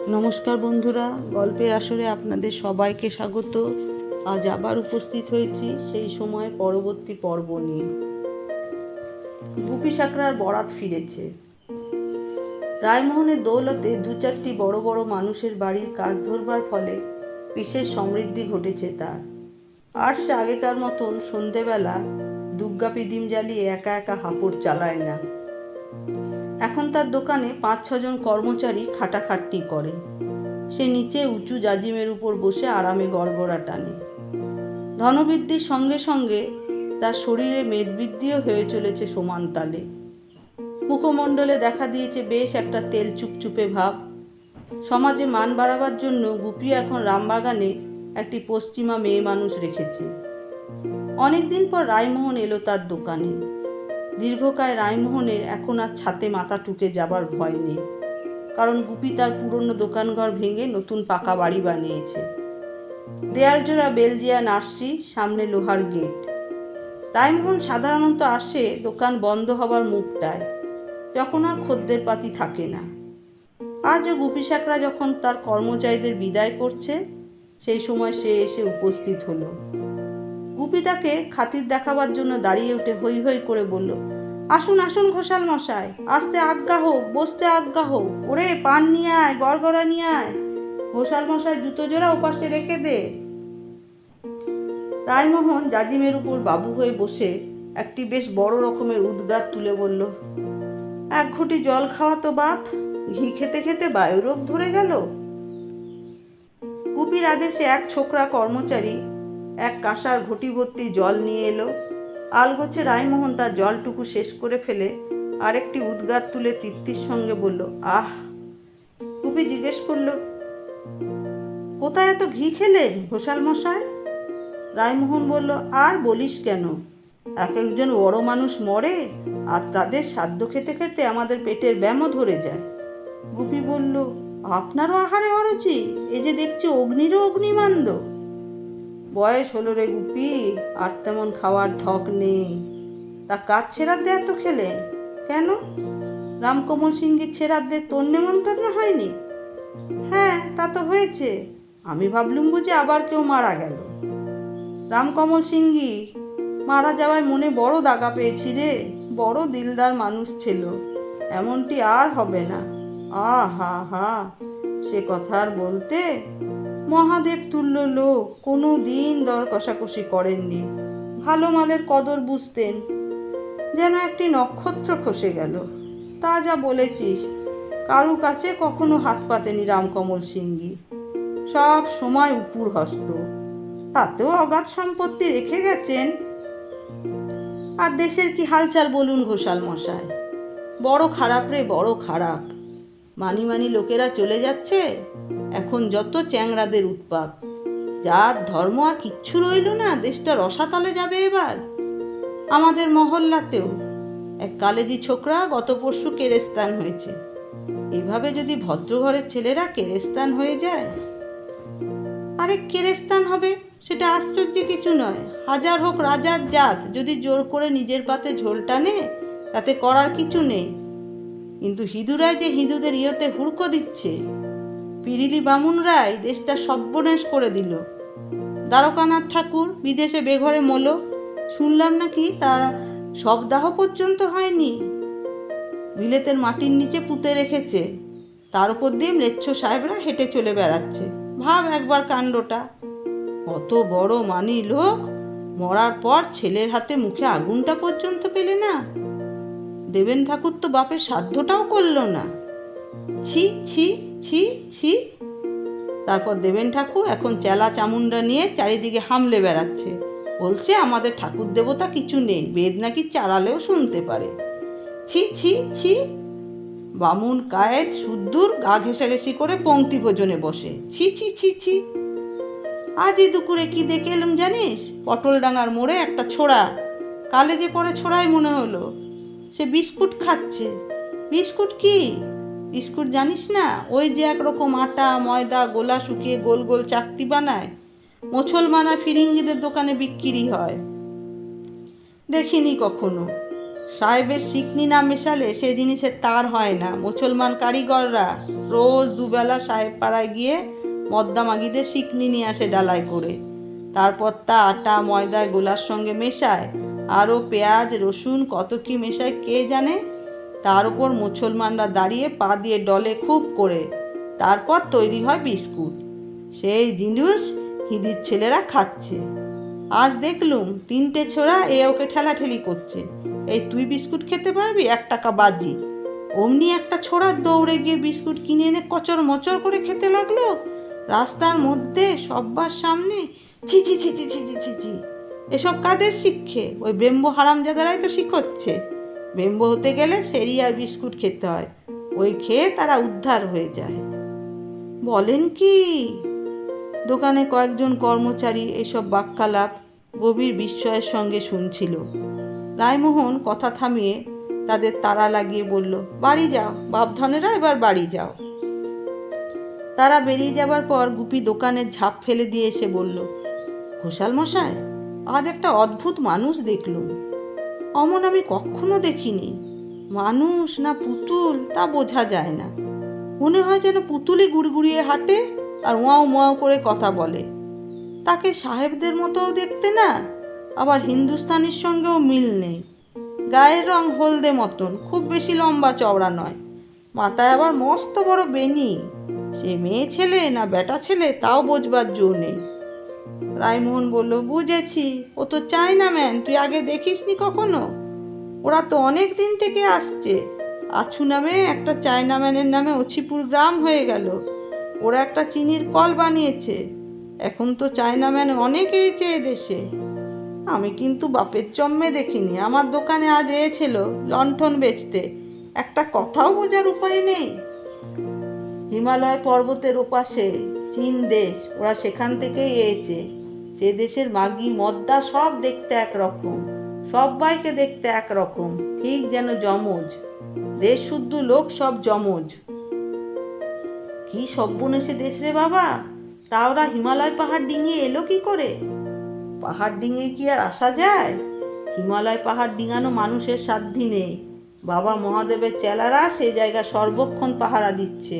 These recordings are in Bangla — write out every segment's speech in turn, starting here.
নমস্কার বন্ধুরা, গল্পের আসরে আপনাদের সবাইকে স্বাগত। আজ আবার উপস্থিত হয়েছি সেই সময়ের পরবর্তী পর্ব নিয়ে। গুপি সাকরার বরাত ফিরেছে। রায়মোহনের দৌলতে দু চারটি বড় বড় মানুষের বাড়ির কাজ ধরবার ফলে বিশেষ সমৃদ্ধি ঘটেছে তার। আর সে আগেকার মতন সন্ধেবেলা দুগ্গা পিদিম জ্বালিয়ে একা একা হাঁপড় চালায় না। এখন তার দোকানে 5-6 জন কর্মচারী খাটাখাটনি করে। সে নিচে উঁচু জাজিমের উপর বসে আরামে গড়গড়া টানে। ধনবৃদ্ধির সঙ্গে সঙ্গে তার শরীরে মেদবৃদ্ধিও হয়ে চলেছে সমান তালে। মুখমণ্ডলে দেখা দিয়েছে বেশ একটা তেল চুপচুপে ভাব। সমাজে মান বাড়াবার জন্য গুপি এখন রামবাগানে একটি পশ্চিমা মেয়ে মানুষ রেখেছে। অনেকদিন পর রায়মোহন এলো তার দোকানে। দীর্ঘকায় রায়মোহনের এখন আর ছাতে মাথা টুকে যাবার ভয় নেই, কারণ গুপি তার পুরনো দোকানঘর ভেঙে নতুন পাকা বাড়ি বানিয়েছে। দেয়ালজোড়া বেলজিয়ান আরসি, সামনে লোহার গেট। রায়মোহন সাধারণত আসে দোকান বন্ধ হবার মুখটায়, যখন আর খদ্দের পাতি থাকে না। আজও গুপি সাকরা যখন তার কর্মচারীদের বিদায় করছে, সেই সময় সে এসে উপস্থিত হলো। গুপি তাকে খাতির দেখাবার জন্য দাঁড়িয়ে উঠে হৈ হৈ করে বলল, আসুন আসুন ঘোষাল মশাই, আসতে আজ্ঞা হোক, বসতে আজ্ঞা হোক। ওরে পান নিয়ে আয়, গড়গড়া নিয়ে আয়। ঘোষাল মশাই জুতো জোড়া ওপাশে রেখে দে। রায়মোহন জাজিমের উপর বাবু হয়ে বসে একটি বেশ বড় রকমের উদ্গার তুলে বলল, এক ঘটি জল খাওয়া তো বাপ, ঘি খেতে খেতে বায়ুরোগ ধরে গেল। গুপির আদেশে এক ছোকরা কর্মচারী এক কাঁসার ঘটি ভর্তি জল নিয়ে এলো। আলগোছে রায়মোহন তার জলটুকু শেষ করে ফেলে আরেকটি উদ্গার তুলে তৃপ্তির সঙ্গে বলল, আহ। গুপি জিজ্ঞেস করল, কোথায় এত ঘি খেলে ঘোষাল মশাই? রায়মোহন বলল, আর বলিস কেন, এক একজন বড় মানুষ মরে আর তাদের সাধ্য খেতে খেতে আমাদের পেটের ব্যামো ধরে যায়। গুপি বলল, আপনারও আহারে অরুচি, এ যে দেখছি অগ্নিরও অগ্নিমান্দ। বয়স হলো রে গুপি, আর তেমন খাওয়ার ঢক নেই। তা কাজ ছেড়াতে এত খেলেন কেন? রামকমল সিংহীর ছেড়াতে তোর নেমন্তন্ন হয়নি? হ্যাঁ, তা তো হয়েছে। আমি ভাবলুম বুঝি আবার কেউ মারা গেল। রামকমল সিংহী মারা যাওয়ায় মনে বড় দাগা পেয়েছি রে। বড় দিলদার মানুষ ছিল, এমনটি আর হবে না। হা হা, সে কথা আর বলতে। মহাদেব তুল্য লোক, কোনো দিন দর কষাকষি করেননি। ভালো মালের কদর বুঝতেন। যেন একটি নক্ষত্র খসে গেল। তা যা বলেছিস, কারু কাছে কখনো হাত পাতেনি রামকমল সিংহী। সব সময় উপুর হস্ত। তাতেও অগাধ সম্পত্তি রেখে গেছেন। আর দেশের কি হালচাল বলুন ঘোষাল মশাই? বড় খারাপ রে, বড় খারাপ। মানি মানি লোকেরা চলে যাচ্ছে। এখন যত চ্যাংড়াদের উৎপাত। যার ধর্ম আর কিচ্ছু রইল না, দেশটা রসাতলে যাবে এবার। আমাদের মহল্লাতেও এক কালেজি ছোকরা গত পরশু কেরেস্তান হয়েছে। এভাবে যদি ভদ্রঘরের ছেলেরা কেরেস্তান হয়ে যায়। আরে কেরেস্তান হবে, সেটা আশ্চর্য কিছু নয়। হাজার হোক রাজার জাত, যদি জোর করে নিজের পাতে ঝোল টানে, তাতে করার কিছু নেই। কিন্তু হিঁদুরাই যে হিঁদুদের ইয়েতে হুড়কো দিচ্ছে। পিরিলি বামুনরাই দেশটা সর্বনাশ করে দিল। দ্বারকানাথ ঠাকুর বিদেশে বেঘরে মলো, শুনলাম নাকি তার শবদাহ পর্যন্ত হয়নি। বিলেতের মাটির নিচে পুঁতে রেখেছে, তার উপর দিয়ে ম্লেচ্ছ সাহেবরা হেঁটে চলে বেড়াচ্ছে। ভাব একবার কাণ্ডটা। অত বড় মানি লোক মরার পর ছেলের হাতে মুখে আগুনটা পর্যন্ত পেলে না। দেবেন ঠাকুর তো বাপের সাধ্যটাও করল না। ছি ছি ছি ছি। তারপর দেবেন ঠাকুর এখন চেলা চামুন্ডা নিয়ে চারিদিকে হামলে বেড়াচ্ছে। বলছে আমাদের ঠাকুর দেবতা কিছু নেই, বেদ নাকি চারালেও শুনতে পারে। ছি ছি ছি। বামুন কায়েত সুদ্দূর গা ঘেঁষাঘেঁষি করে পংক্তি ভোজনে বসে। ছি ছি ছি ছি। আজ এই দুপুরে কি দেখে এলাম জানিস? পটলডাঙ্গার মোড়ে একটা ছোড়া, কালে যে পরে ছোড়াই মনে হলো, সে বিস্কুট খাচ্ছে। বিস্কুট কি? বিস্কুট জানিস না? ওই যে একরকম আটা ময়দা গোলা শুকিয়ে গোল গোল চাকতি বানায়, মুসলমান আর ফিরিঙ্গিদের দোকানে বিক্রি হয়। দেখিনি কখনো। সাহেবের শিকনি না মেশালে সে জিনিসের তার হয় না। মুসলমান কারিগররা রোজ দুবেলা সাহেব পাড়ায় গিয়ে মদ্দা মাগিদের শিকনি নিয়ে আসে ডালায় করে। তারপর তা আটা ময়দায় গোলার সঙ্গে মেশায়, আরও পেঁয়াজ রসুন কত কি মেশায় কে জানে। তার উপর মুসলমানরা দাঁড়িয়ে পা দিয়ে ডলে খুব করে। তারপর তৈরি হয় বিস্কুট। সেই জিনিস হিদির ছেলেরা খাচ্ছে। আজ দেখলুম 3টে ছোড়া ওকে ঠেলাঠেলি করছে, এই তুই বিস্কুট খেতে পারবি, 1 টাকা বাজি। অমনি একটা ছোড়া দৌড়ে গিয়ে বিস্কুট কিনে এনে কচর মচর করে খেতে লাগলো রাস্তার মধ্যে সব্বার সামনে। ছি ছি ছি ছি ছি ছি ছি ছি, এসব কাদের শিক্ষে? ওই ব্রেম্বো হারামজাদারাই তো শিখোচ্ছে। ব্রেম্বো হতে গেলে সেরি আর বিস্কুট খেতে হয়, ওই খেয়ে তারা উদ্ধার হয়ে যায়। বলেন কি? দোকানে কয়েকজন কর্মচারী এসব বাক্যালাপ গভীর বিস্ময়ের সঙ্গে শুনছিল। রায়মোহন কথা থামিয়ে তাদের তাড়া লাগিয়ে বলল, বাড়ি যাও বাপধনেরা, এবার বাড়ি যাও। তারা বেরিয়ে যাবার পর গুপি দোকানের ঝাঁপ ফেলে দিয়ে এসে বলল, ঘোষাল মশাই, আজ একটা অদ্ভুত মানুষ দেখলুম। অমন আমি কখনো দেখিনি। মানুষ না পুতুল তা বোঝা যায় না। মনে হয় যেন পুতুলই গুড়গুড়িয়ে হাঁটে আর ওয়াও মোয়াও করে কথা বলে। তাকে সাহেবদের মতোও দেখতে না, আবার হিন্দুস্তানির সঙ্গেও মিল নেই। গায়ের রং হলদে মতন, খুব বেশি লম্বা চওড়া নয়। মাথায় আবার মস্ত বড় বেনি। সে মেয়ে ছেলে না বেটা ছেলে তাও বোঝবার জো নেই। রায়মোহন বলল, বুঝেছি, ও তো চায়না ম্যান, তুই আগে দেখিসনি কখনো? ওরা তো অনেক দিন থেকে আসছে। আছু নামে একটা চায়নাম্যানের নামে অছিপুর গ্রাম হয়ে গেল। ওরা একটা চিনির কল বানিয়েছে। এখন তো চায়নাম্যান অনেক এসেছে এদেশে। আমি কিন্তু বাপের জন্মে দেখিনি। আমার দোকানে আজ এসেছিল লণ্ঠন বেচতে, একটা কথাও বোঝার উপায় নেই। হিমালয় পর্বতের ওপাশে চীন দেশ, ওরা সেখান থেকেই এসেছে। সে দেশের মাগি মদ্দা সব দেখতে একরকম, সবাইকে দেখতে একরকম, ঠিক যেন যমজ। দেশ শুদ্ধ লোক সব যমজ। কি সব্বনেশে দেশ রে বাবা! তা ওরা হিমালয় পাহাড় ডিঙিয়ে এলো কি করে? পাহাড় ডিঙিয়ে কি আর আসা যায়? হিমালয় পাহাড় ডিঙানো মানুষের সাধ্যি নেই। বাবা মহাদেবের চেলারা সে জায়গা সর্বক্ষণ পাহারা দিচ্ছে।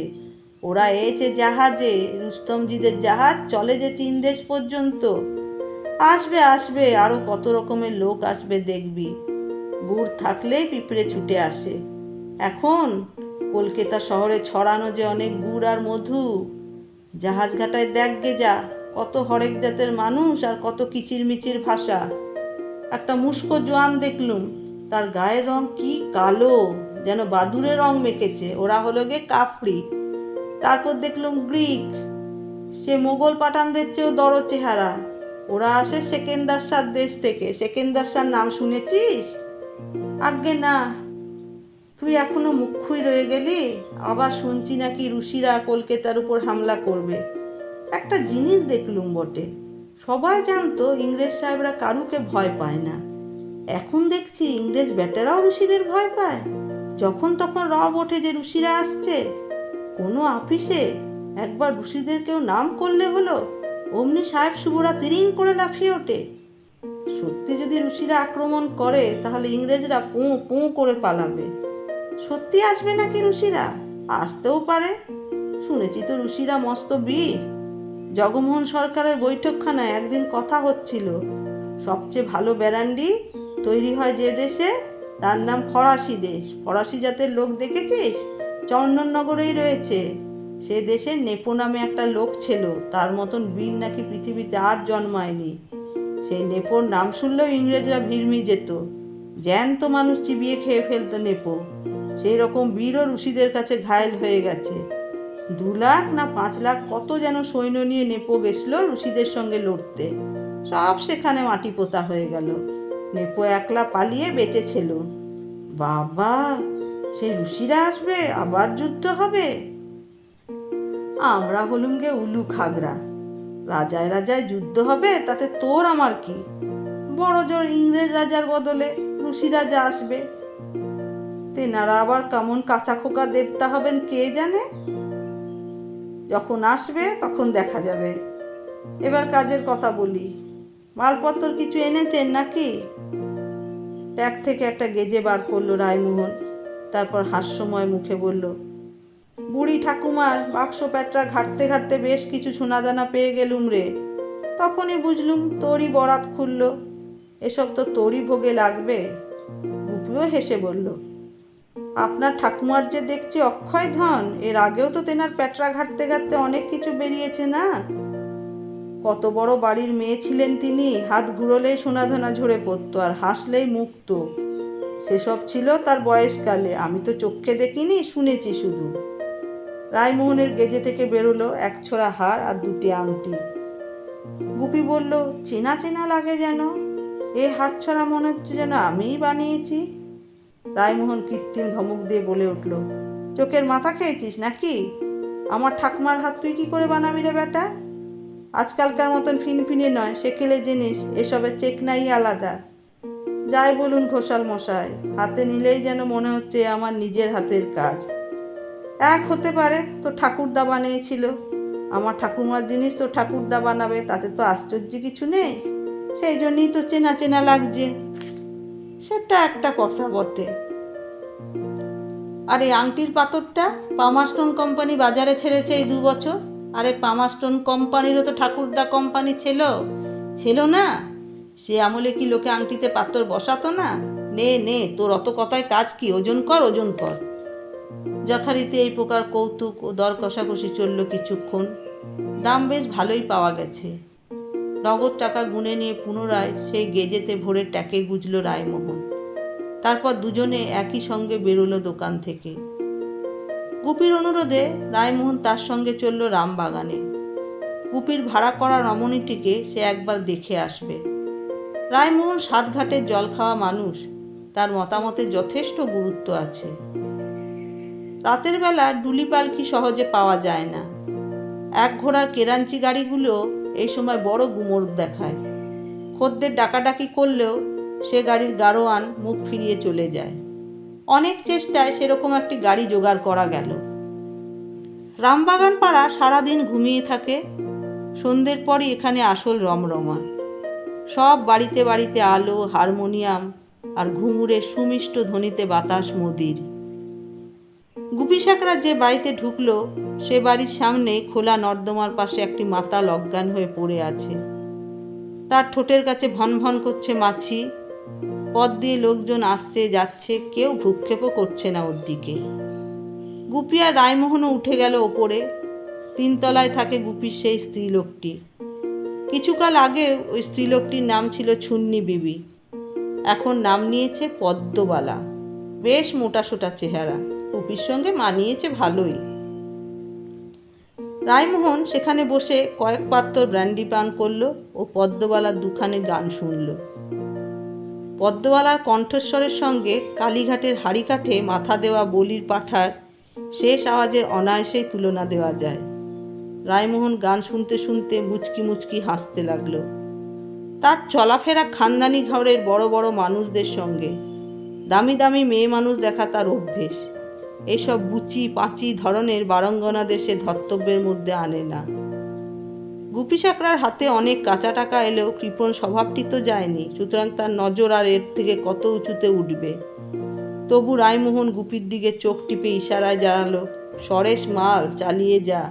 ওরা এসেছে জাহাজে, রুস্তমজিদের জাহাজ চলে যে চীন দেশ পর্যন্ত। আসবে আসবে, আরো কত রকমের লোক আসবে দেখবি। গুড় থাকলেই পিঁপড়ে ছুটে আসে। এখন কলকাতা শহরে ছড়ানো যে অনেক গুড় আর মধু। জাহাজ ঘাটায় দেখগে যা, কত হরেক জাতের মানুষ আর কত কিচিরমিচির ভাষা। একটা মুস্কো জোয়ান দেখলুম, তার গায়ের রং কি কালো, যেন বাদুড়ে রং মেখেছে। ওরা হলো গে কাফরি। তারপর দেখলুম গ্রিক, সে মোগল পাঠানদের চেয়েও দড় চেহারা। ওরা আসে সেকেন্দার শাহ দেশ থেকে। সেকেন্দার শাহ নাম শুনেছিস? আজ্ঞে না। তুই এখনো মুখ্যই রয়ে গেলি। আবার শুনছি নাকি রুশিরা কলকাতার উপর হামলা করবে। একটা জিনিস দেখলুম বটে, সবাই জানতো ইংরেজ সাহেবরা কারুকে ভয় পায় না। এখন দেখছি ইংরেজ বেটারাও রুশিদের ভয় পায়। যখন তখন রব ওঠে যে রুশিরা আসছে। কোনো আপিসে একবার রুশিদের কেউ নাম করলে হলো, অমনি সাহেব শুভরা তিরিং করে লাফিয়ে ওঠে। সত্যি যদি রুশিরা আক্রমণ করে তাহলে ইংরেজরা পোঁ পোঁ করে পালাবে। সত্যি আসবে নাকি রুশিরা? আসতেও পারে। শুনেছি তো রুশিরা মস্ত বীর। জগমোহন সরকারের বৈঠকখানায় একদিন কথা হচ্ছিল, সবচেয়ে ভালো ব্যারান্ডি তৈরি হয় যে দেশে তার নাম ফরাসি দেশ। ফরাসি জাতের লোক দেখেছিস? চন্দননগরেই রয়েছে। সে দেশে নেপো নামে একটা লোক ছিল, তার মতন বীর নাকি পৃথিবীতে আর জন্মায়নি। সেই নেপোর নাম শুনলেও ইংরেজরা ভিড়মি যেত। জ্যান্ত মানুষ চিবিয়ে খেয়ে ফেলতো নেপো। সেই রকম বীরও রুশিদের কাছে ঘায়েল হয়ে গেছে। 2 লাখ না 5 লাখ কত যেন সৈন্য নিয়ে নেপো গেছিল রুশিদের সঙ্গে লড়তে। সব সেখানে মাটি পোতা হয়ে গেল। নেপো একলা পালিয়ে বেঁচেছিল। বাবা, সেই রুশিরা আসবে, আবার যুদ্ধ হবে। আমরা হলুম গে উলু খাগড়া। রাজায় রাজায় যুদ্ধ হবে, তাতে তোর আমার কি? বড় জোর ইংরেজ রাজার বদলে রুশি রাজা আসবে। তেনারা আবার কেমন কাঁচা খোকা দেবতা হবেন কে জানে। যখন আসবে তখন দেখা যাবে। এবার কাজের কথা বলি। মালপত্র কিছু এনেছেন নাকি? ট্যাগ থেকে একটা গেজে বার করলো রায়মোহন। তারপর হাস্যময় মুখে বলল, বুড়ি ঠাকুমার বাক্স প্যাটরা ঘাঁটতে ঘাঁটতে বেশ কিছু সোনাদানা পেয়ে গেলুম রে। তখনই বুঝলুম তোরই বরাত খুলল। এসব তো তোরই ভোগে লাগবে। গুপিও হেসে বলল, আপনার ঠাকুমার যে দেখছি অক্ষয় ধন, এর আগেও তো তেনার প্যাটরা ঘাঁটতে ঘাঁটতে অনেক কিছু বেরিয়েছে না? কত বড় বাড়ির মেয়ে ছিলেন তিনি, হাত ঘুরলেই সোনাদানা ঝরে পড়তো আর হাসলেই মুক্ত। সেসব ছিল তার বয়সকালে, আমি তো চোখে দেখিনি, শুনেছি শুধু। রায়মোহনের গেজে থেকে বেরোলো এক ছোড়া হার আর দুটি আংটি। গুপি বলল, চেনা চেনা লাগে যেন, এ হার ছড়া মনে হচ্ছে যেন আমিই বানিয়েছি। রায়মোহন কৃত্রিম ধমক দিয়ে বলে উঠল, চোখের মাথা খেয়েছিস নাকি? আমার ঠাকুমার হাত তুই কি করে বানাবি রে বেটা? আজকালকার মতন ফিনফিনে নয়, সেকেলে জিনিস, এসবের চেকনাই আলাদা। যাই বলুন ঘোষাল মশাই, হাতে নিলেই যেন মনে হচ্ছে আমার নিজের হাতের কাজ। এক হতে পারে তো ঠাকুরদা বানিয়েছিল। আমার ঠাকুমার জিনিস তো ঠাকুরদা বানাবে, তাতে তো আশ্চর্য কিছু নেই। সেই জন্যই তো চেনা চেনা লাগছে। সেটা একটা কথা বটে। আর এই আংটির পাথরটা পামাস্টোন কোম্পানি বাজারে ছেড়েছে এই 2 বছর। আরে পামাস্টোন কোম্পানিরও তো ঠাকুরদা কোম্পানি ছিল না? সে আমলে কি লোকে আংটিতে পাথর বসাতো না? নে নে, তোর অত কথায় কাজ কি? ওজন কর। যথারীতি এই প্রকার কৌতুক ও দর কষাকষি চলল কিছুক্ষণ। দাম বেশ ভালোই পাওয়া গেছে। নগদ টাকা গুনে নিয়ে পুনরায় সেই গেজেতে ভরে ট্যাকে গুজল রায়মোহন। তারপর দুজনে একই সঙ্গে বেরোলো দোকান থেকে। গুপির অনুরোধে রায়মোহন তার সঙ্গে চলল রামবাগানে। গুপির ভাড়া করা রমণীটিকে সে একবার দেখে আসবে। রায়মোহন সাতঘাটের জল খাওয়া মানুষ, তার মতামতের যথেষ্ট গুরুত্ব আছে। রাতের বেলা ডুলি পালকি সহজে পাওয়া যায় না। এক ঘোড়ার কেরাঞ্চি গাড়িগুলো এই সময় বড় গুমর দেখায়। খদ্দের ডাকাডাকি করলেও সে গাড়ির গাড়োয়ান মুখ ফিরিয়ে চলে যায়। অনেক চেষ্টায় সেরকম একটি গাড়ি জোগাড় করা গেল। রামবাগান পাড়া সারাদিন ঘুমিয়ে থাকে। সন্ধ্যের পরই এখানে আসল রমরমা। সব বাড়িতে বাড়িতে আলো, হারমোনিয়াম আর ঘুঙুরের সুমিষ্ট ধ্বনিতে বাতাস মদির। গুপি শাকরা যে বাড়িতে ঢুকলো সে বাড়ির সামনে খোলা নর্দমার পাশে একটি মাতাল অজ্ঞান হয়ে পড়ে আছে। তার ঠোঁটের কাছে ভন ভন করছে মাছি। পথ দিয়ে লোকজন আসছে যাচ্ছে, কেউ ভ্রুক্ষেপও করছে না ওর দিকে। গুপি আর রায়মোহনও উঠে গেল ওপরে। 3 তলায় থাকে গুপির সেই স্ত্রীলোকটি। কিছুকাল আগে ওই স্ত্রীলোকটির নাম ছিল ছুন্নি বিবি, এখন নাম নিয়েছে পদ্মবালা। বেশ মোটাসোটা চেহারা, গুপির সঙ্গে মানিয়েছে ভালোই। রায়মোহন সেখানে বসে কয়েক পাত্র ব্র্যান্ডি পান করলো ও পদ্মবালার দুখানে গান শুনল। পদ্মবালার কণ্ঠস্বরের সঙ্গে কালীঘাটের হাড়িকাঠে মাথা দেওয়া বলির পাঁঠার শেষ আওয়াজের অনায়াসেই তুলনা দেওয়া যায়। রায়মোহন গান শুনতে শুনতে মুচকি মুচকি হাসতে লাগলো। তার চলাফেরা খানদানি ঘরের বড় বড় মানুষদের সঙ্গে। দামি দামি মেয়ে মানুষ দেখা তার অভ্যেস। এইসব বুচি পাঁচি ধরনের বারঙ্গনা দেশে ধর্তব্যের মধ্যে আনে না। গুপি শাকরার হাতে অনেক কাঁচা টাকা এলেও কৃপণ স্বভাবটি তো যায়নি, সুতরাং তার নজর আর এর থেকে কত উঁচুতে উঠবে। তবু রায়মোহন গুপির দিকে চোখ টিপে ইশারায় জানালো, সরেশ মাল, চালিয়ে যা।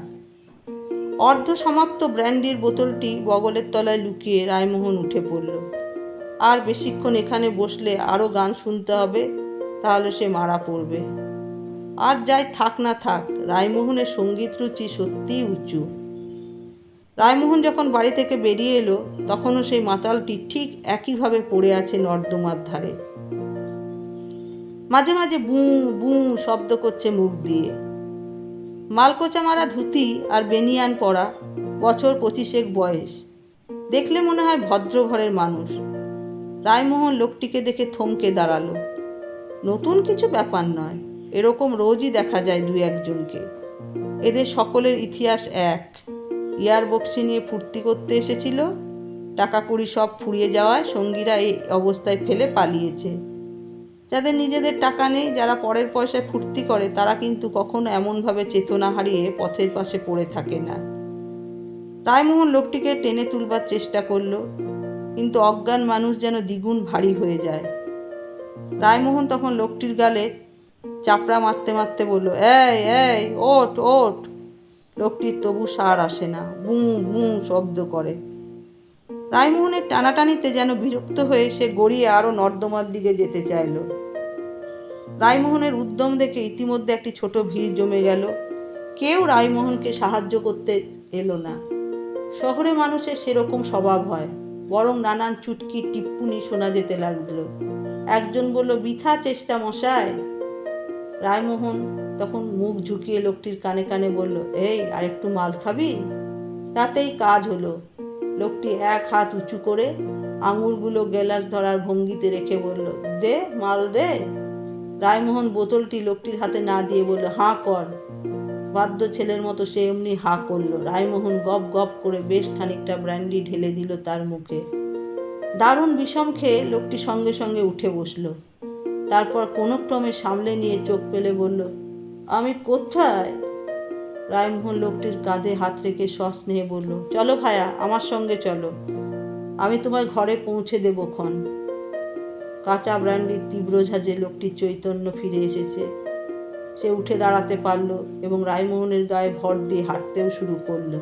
অর্ধ সমাপ্ত ব্র্যান্ডির বোতলটি বগলের তলায় লুকিয়ে রায়মোহন উঠে পড়ল। আর বেশিক্ষণ এখানে বসলে আরও গান শুনতে হবে, তাহলে সে মারা পড়বে। আর যাই থাক না থাক, রায়মোহনের সঙ্গীত রুচি সত্যিই উঁচু। রায়মোহন যখন বাড়ি থেকে বেরিয়ে এলো তখনও সেই মাতালটি ঠিক একইভাবে পড়ে আছে নর্দমার ধারে। মাঝে মাঝে বুঁ বুঁ শব্দ করছে মুখ দিয়ে। মালকোচা মারা ধুতি আর বেনিয়ান পরা, বছর 25 বয়স। দেখলে মনে হয় ভদ্র ঘরের মানুষ। রায়মোহন লোকটিকে দেখে থমকে দাঁড়ালো। নতুন কিছু ব্যাপার নয়, এরকম রোজই দেখা যায় 2-1জনকে। এদের সকলের ইতিহাস এক। ইয়ার বক্সি নিয়ে ফুর্তি করতে এসেছিল, টাকা কড়ি সব ফুরিয়ে যাওয়ায় সঙ্গীরা এই অবস্থায় ফেলে পালিয়েছে। যাদের নিজেদের টাকা নেই, যারা পরের পয়সায় ফুর্তি করে, তারা কিন্তু কখনো এমনভাবে চেতনা হারিয়ে পথের পাশে পড়ে থাকে না। রায়মোহন লোকটিকে টেনে তুলবার চেষ্টা করলো, কিন্তু অজ্ঞান মানুষ যেন দ্বিগুণ ভারী হয়ে যায়। রায়মোহন তখন লোকটির গালে চাপড়া মারতে মারতে বলল, এই এই ওঠ ওঠ। লোকটির তবু সার আসে না, বুঁ বুঁ শব্দ করে। রায়মোহনের টানাটানিতে যেন বিরক্ত হয়ে সে গড়িয়ে আরও নর্দমার দিকে যেতে চাইল। রায়মোহনের উদ্যম দেখে ইতিমধ্যে একটি ছোট ভিড় জমে গেল। কেউ রায়মোহনকে সাহায্য করতে এলো না। শহরে মানুষের সেরকম স্বভাব হয়, বরং নানান চুটকি টিপ্পুনি শোনা যেতে লাগলো। একজন বলল, বৃথা চেষ্টা মশাই। রায়মোহন তখন মুখ ঝুঁকিয়ে লোকটির কানে কানে বলল, এই আরেকটু মাল খাবি? তাতেই কাজ হলো। লোকটি এক হাত উঁচু করে আঙুলগুলো গেলাস ধরার ভঙ্গিতে রেখে বলল, দে মাল দে। রায়মোহন বোতলটি লোকটির হাতে না দিয়ে বলল, হাঁ কর। বাধ্য ছেলের মতো সে এমনি হাঁ করল। রায়মোহন গপ গপ করে বেশ খানিকটা ব্র্যান্ডি ঢেলে দিল তার মুখে। দারুণ বিষম খেয়ে লোকটি সঙ্গে সঙ্গে উঠে বসল। তারপর কোনো ক্রমে সামলে নিয়ে চোখ পেলে বলল, আমি কোথায়? রায়মোহন লোকটির কাঁধে হাত রেখে সস্নেহে বলল, চলো ভায়া, আমার সঙ্গে চলো, আমি তোমায় ঘরে পৌঁছে দেবো ক্ষণ। কাঁচা ব্র্যান্ডির তীব্র ঝাঁজে লোকটির চৈতন্য ফিরে এসেছে। সে উঠে দাঁড়াতে পারল এবং রায়মোহনের গায়ে ভর দিয়ে হাঁটতেও শুরু করল।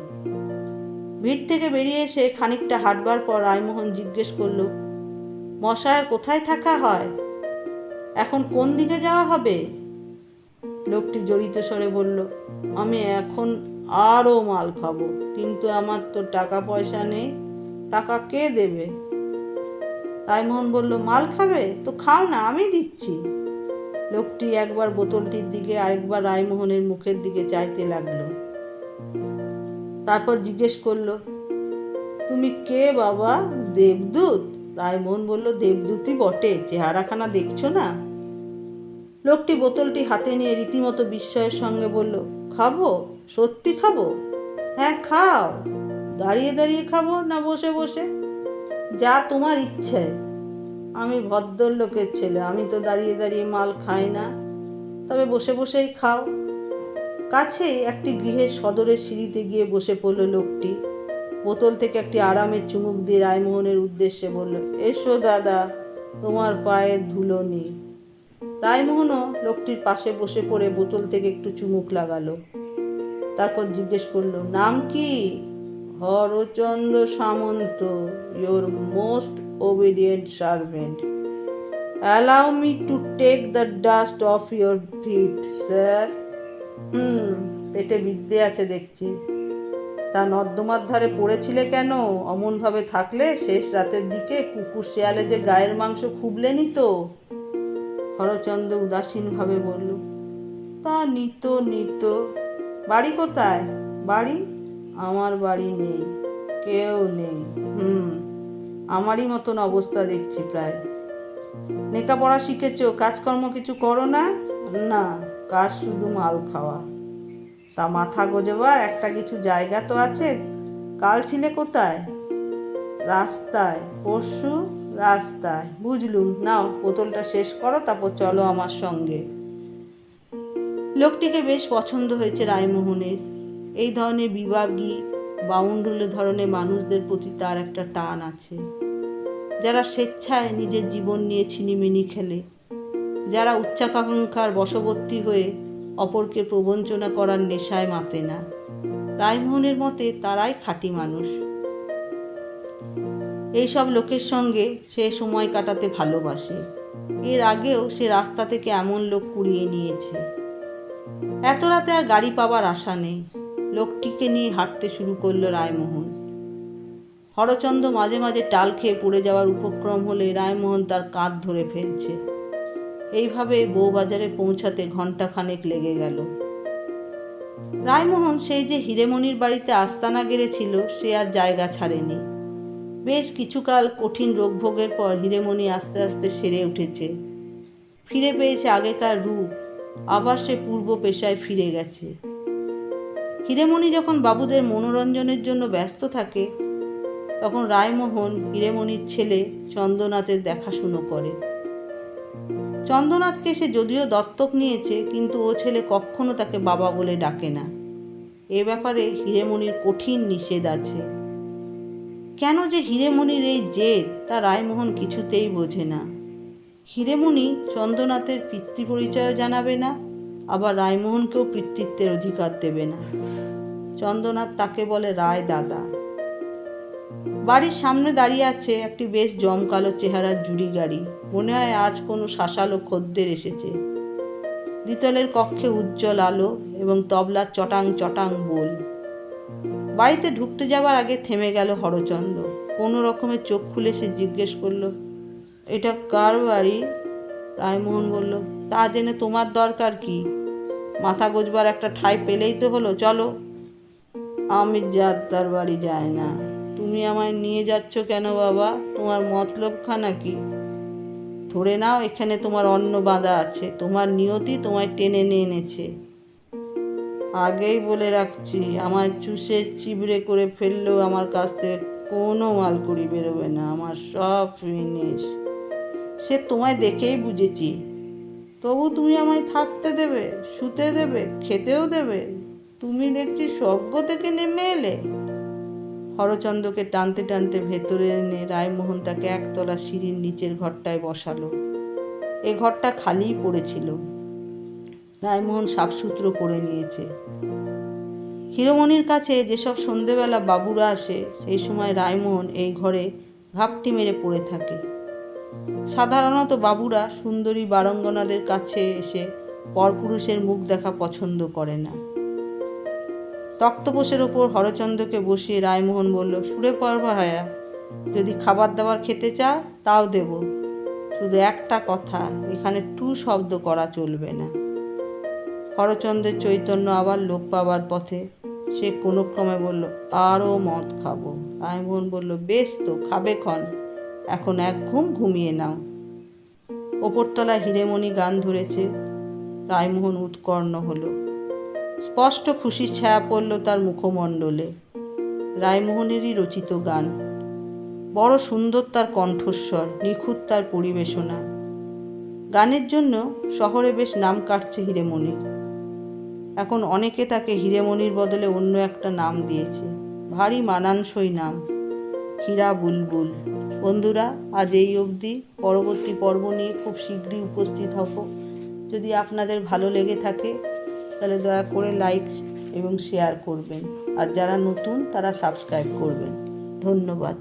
ভিড় থেকে বেরিয়ে এসে খানিকটা হাঁটবার পর রায়মোহন জিজ্ঞেস করল, মশায়ের কোথায় থাকা হয়? এখন কোন দিকে যাওয়া হবে? লোকটি জড়িত স্বরে বলল, আমি এখন আরও মাল খাবো, কিন্তু আমার তো টাকা পয়সা নেই, টাকা কে দেবে? রায়মোহন বলল, মাল খাবে তো খাও না, আমি দিচ্ছি। লোকটি একবার বোতলটির দিকে আরেকবার রায়মোহনের মুখের দিকে চাইতে লাগলো। তারপর জিজ্ঞেস করলো, তুমি কে বাবা? দেবদূত? রায়মোহন বলল, দেবদূতই বটে, চেহারাখানা দেখছো না? লোকটি বোতলটি হাতে নিয়ে রীতিমতো বিস্ময়ের সঙ্গে বলল, খাবো? সত্যি খাবো? হ্যাঁ খাও। দাঁড়িয়ে দাঁড়িয়ে খাবো না বসে বসে? যা তোমার ইচ্ছে। আমি ভদ্রলোকের ছেলে, আমি তো দাঁড়িয়ে দাঁড়িয়ে মাল খাই না, তবে বসে বসেই খাও। কাছেই একটি গৃহের সদরের সিঁড়িতে গিয়ে বসে পড়ল লোকটি। বোতল থেকে একটি আরামের চুমুক দিয়ে রায়মোহনের উদ্দেশ্যে বলল, এসো দাদা, তোমার পায়ের ধুলো নেই। রায়মোহনও লোকটির পাশে বসে পড়ে বোতল থেকে একটু চুমুক লাগালো। তারপর জিজ্ঞেস করলো, নাম কি? Harachandra Samanta, your most obedient servant. Allow me to take the dust of your feet, sir. পেটে বিদ্যে আছে দেখছি। তা নর্দমার ধারে পড়েছিলে কেন? অমনভাবে থাকলে শেষ রাতের দিকে কুকুর শেয়ালে যে গায়ের মাংস খুবলে নিত। হরচন্দ্র উদাসীনভাবে বলল, তা নিত। বাড়ি কোথায়? বাড়ি? আমার বাড়ি নেই, কেউ নেই। আমারই মতন অবস্থা দেখছি প্রায়। লেখাপড়া শিখেছো, কাজকর্ম কিছু করো না? না, কাজ শুধু মাল খাওয়া। তা মাথা গোজবার একটা কিছু জায়গা তো আছে? কাল ছিলে কোথায়? রাস্তায়। পরশু রাস্তায়। বুঝলুম, নাও বোতলটা শেষ করো, তারপর চলো আমার সঙ্গে। লোকটিকে বেশ পছন্দ হয়েছে রায়মোহনের। এই ধরনের বিভাগী বাউন্ডুলে ধরনের মানুষদের প্রতি তার একটা টান আছে, যারা স্বেচ্ছায় নিজের জীবন নিয়ে ছিনিমিনি খেলে, যারা উচ্চাকাঙ্ক্ষার বশবর্তী হয়ে অপরকে প্রবঞ্চনা করার নেশায় মাতে না। রায়মোহনের মতে তারাই খাঁটি মানুষ। এইসব লোকের সঙ্গে সে সময় কাটাতে ভালোবাসে। এর আগেও সে রাস্তা থেকে এমন লোক কুড়িয়ে নিয়েছে। এত রাতে আর গাড়ি পাবার আশা নেই। লোকটিকে নিয়ে হাঁটতে শুরু করলো রায়মোহন। হরচন্দ্র মাঝে মাঝে টাল খেয়ে পড়ে যাওয়ার উপক্রম হলে রায়মোহন তার কাঁধ ধরে ফেলছে। এইভাবে বউবাজারে পৌঁছাতে ঘণ্টাখানেক লেগে গেল। রায়মোহন সেই যে হীরেমণির বাড়িতে আস্তানা গেড়েছিল, সে আর জায়গা ছাড়েনি। বেশ কিছুকাল কঠিন রোগভোগের পর হীরেমণি আস্তে আস্তে সেরে উঠেছে, ফিরে পেয়েছে আগেকার রূপ, আবার সে পূর্ব পেশায় ফিরে গেছে। হীরেমণি যখন বাবুদের মনোরঞ্জনের জন্য ব্যস্ত থাকে, তখন রায়মোহন হীরেমণির ছেলে চন্দ্রনাথের দেখাশুনো করে। চন্দ্রনাথকে সে যদিও দত্তক নিয়েছে, কিন্তু ও ছেলে কখনো তাকে বাবা বলে ডাকে না। এ ব্যাপারে হীরেমণির কঠিন নিষেধ আছে। কেন যে হীরেমণির এই জেদ, তা রায়মোহন কিছুতেই বোঝে না। হিরেমণি চন্দ্রনাথের পিতৃ পরিচয় জানাবে না, আবার রায়মোহনকেও পিতৃত্বের অধিকার দেবে না। চন্দ্রনাথ তাকে বলে রায় দাদা। বাড়ির সামনে দাঁড়িয়ে আছে একটি বেশ জমকালো চেহারার জুড়ি গাড়ি। মনে হয় আজ কোনো শাসালো খদ্দের এসেছে। দ্বিতলের কক্ষে উজ্জ্বল আলো এবং তবলার চটাং চটাং বোল। বাড়িতে ঢুকতে যাবার আগে থেমে গেল হরচন্দ্র। কোনো রকমে চোখ খুলে সে জিজ্ঞেস করলো, এটা কার বাড়ি? রায়মোহন বলল, তা জেনে তোমার দরকার কি? মাথা গোজবার একটা ঠাঁই পেলেই তো হলো, চলো। আমি যাত্রার বাড়ি যাই না। তুমি আমায় নিয়ে যাচ্ছ কেন বাবা? তোমার মতলবখানা কি? ধরে নাও এখানে তোমার অন্ন বাঁধা আছে, তোমার নিয়তি তোমায় টেনে নিয়ে এনেছে। আগেই বলে রাখছি, আমায় চুষে চিবড়ে করে ফেললেও আমার কাছ থেকে কোনো মালকুড়ি বেরোবে না। আমার সব ফিনিশ। সে তোমায় দেখেই বুঝেছি। তবু তুমি আমায় থাকতে দেবে, শুতে দেবে, খেতেও দেবে? তুমি দেখছি স্বর্গ থেকে নেমে এলে। হরচন্দ্রকে টানতে টানতে ভেতরে এনে রায়মোহন তাকে একতলা সিঁড়ির নিচের ঘরটায় বসালো। এ ঘরটা খালিই পড়েছিল। রায়মোহন সাফসুতরো করে নিয়েছে। হিরোমণির কাছে যেসব সন্ধেবেলা বাবুরা আসে, সেই সময় রায়মোহন এই ঘরে ঘাপটি মেরে পড়ে থাকে। সাধারণত বাবুরা সুন্দরী বারঙ্গনাদের কাছে এসে পরপুরুষের মুখ দেখা পছন্দ করে না। তক্তপোষের ওপর হরচন্দ্রকে বসিয়ে রায়মোহন বলল, শুরে পড় ভায়া, যদি খাবার দাবার খেতে চাও তাও দেব। শুধু একটা কথা, এখানে টু শব্দ করা চলবে না। হরচন্দ্রের চৈতন্য আবার লোপ পাবার পথে। সে কোনো ক্রমে বলল, আরও মদ খাবো। রায়মোহন বলল, বেশ তো, খাবে ক্ষণ। এখন এক ঘুম ঘুমিয়ে নাও। ওপরতলায় হিরেমণি গান ধরেছে। রায়মোহন উৎকর্ণ হলো। স্পষ্ট খুশির ছায়া পড়ল তার মুখমণ্ডলে। রায়মোহনেরই রচিত গান। বড় সুন্দর তার কণ্ঠস্বর, নিখুঁত তার পরিবেশনা। গানের জন্য শহরে বেশ নাম কাটছে হিরেমণির। এখন অনেকে তাকে হিরেমণির বদলে অন্য একটা নাম দিয়েছে, ভারী মানানসই নাম, হীরা বুলবুল। বন্ধুরা, আজ এই অবধি। পরবর্তী পর্ব নিয়ে খুব শীঘ্রই উপস্থিত হব। যদি আপনাদের ভালো লেগে থাকে তাহলে দয়া করে লাইক এবং শেয়ার করবেন, আর যারা নতুন তারা সাবস্ক্রাইব করবেন। ধন্যবাদ।